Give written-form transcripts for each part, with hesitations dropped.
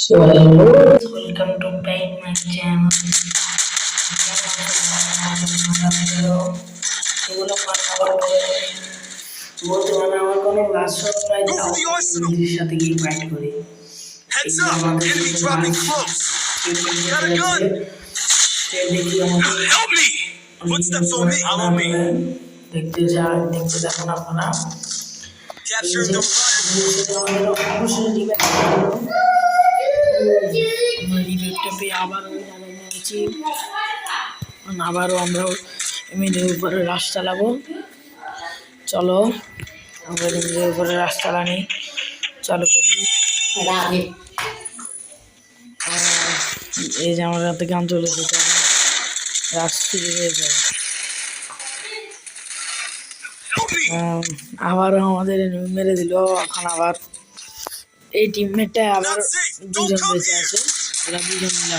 So hello, welcome to back my channel. এগুলো খাবার বলতে মানে আমার কোনো লাস্ট প্রায় তাও নিজের সাথে গিয়ে ফাইট করি Heads up! Enemy dropping close! Got a gun! Help me! Footsteps on me! Follow me! দেখতে দেখুন আপনারা Capturing the আবারও আমরা এমনির উপরে রাশ চালাবো। চলো আমরা এমনির উপরে রাশ চালানি চালু করি। এই যে আমার হাতে গান চলে যেতে রাশ শুরু হয়ে যায়। আবারও আমাদের মেরে দিল। এখন আবার এই টিমমেটটা আবার দুজন বেঁচে আছে। এরা দুজন মিলে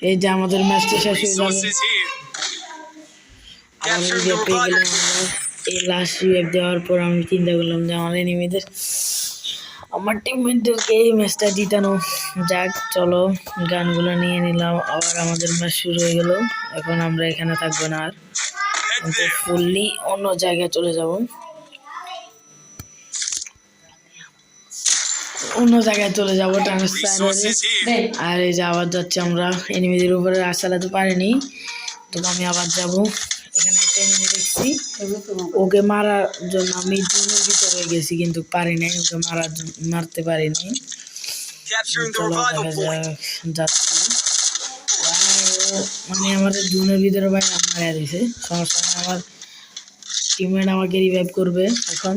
এই যে আমাদের ম্যাচটা শেষ হয়ে যাবে। এই লাস্ট রিভাইভ দেওয়ার পর আমি চিন্তা করলাম যে আমার এনিমিদের আমার টিমমেটদেরকে এই ম্যাচটা জিতানো যাক। চলো গানগুলো নিয়ে নিলাম। আবার আমাদের ম্যাচ শুরু হয়ে গেল। এখন আমরা এখানে থাকবো না, আর ফুললি অন্য জায়গায় চলে যাব। ট্রান্সফারে। আর এই যে আবার যাচ্ছে আমরা এনিমিদের উপরে রাশ চালাতে পারিনি, তো আমি আবার যাব। এখানে একটা এনিমি দেখছি, ওকে মারার জন্য আমি জুনের ভিতরে গেছি কিন্তু পারি নাই, ওকে মারতে পারি নাই। যাচ্ছি মানে আমাদের জুনের ভিতরে ভাই মারা দিছে। সমস্যা নেই, আমার টিমমেট আমাকে রিভাইভ করবে। এখন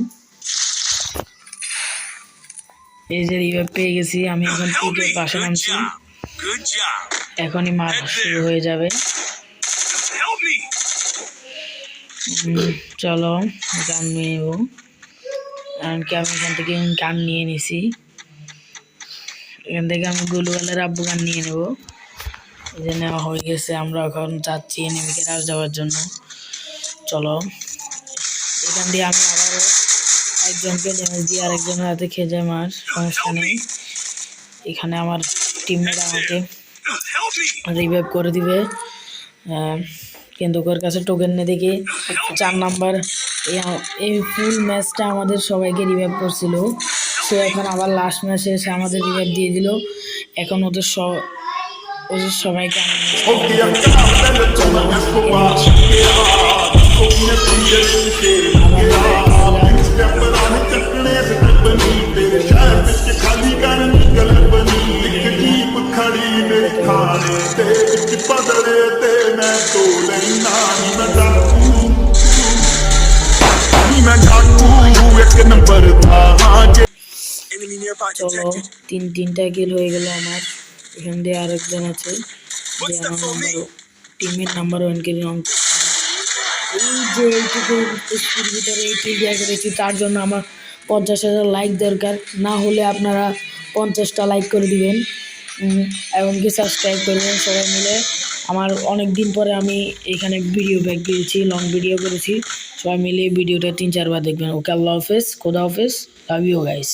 এই যে রিভাইভ পেয়ে গেছি আমি, এখন পিকের পাশে নামছি। এখনই মারা শুরু হয়ে যাবে। চলো গান নিয়ে নেবো, এমনকি আমি এখান থেকে গান নিয়ে নিছি। এখান থেকে আমি গুলুওয়ালের আব্বু গান নিয়ে নেবো। এই যে নেওয়া হয়ে গেছে। আমরা এখন যাচ্ছি এনিমিকে রাশ দেওয়ার জন্য। চলো এখান দিয়ে আমি আবারও একজনকে ড্যামেজ দিয়ে আরেকজনের হাতে খেয়ে যায় মার, সমস্যা নেই। এখানে আমার টিমমেট আমাকে রিভাইভ করে দিবে, কিন্তু ওর কাছে টোকেন নেই দেখে 4 নাম্বার এই ফুল ম্যাচটা আমাদের সবাইকে রিভাইভ করছিল। সে এখন আবার লাস্ট ম্যাচে এসে আমাদের রিভাইভ দিয়ে দিল। এখন ওদের সবাইকে চলো 3টা কিল হয়ে গেল আমার। এখান দিয়ে আরেকজন আছে যে আমার টিমের নাম্বার 1 কিল। এই যে এইটুকু ভিতরে এই কিল দেওয়া করেছি, তার জন্য আমার 50,000 লাইক দরকার। না হলে আপনারা 50টা লাইক করে দিবেন, এমনকি সাবস্ক্রাইব করবেন সবাই মিলে। আমার অনেক দিন পরে আমি এখানে ভিডিও ব্যাক দিয়েছি, লং ভিডিও করেছি। সবাই মিলে ভিডিওটা 3-4 বার দেখবেন। ওকে, আল্লাহ হাফেজ, খোদা হাফেজ, লাভ ইউ গাইস।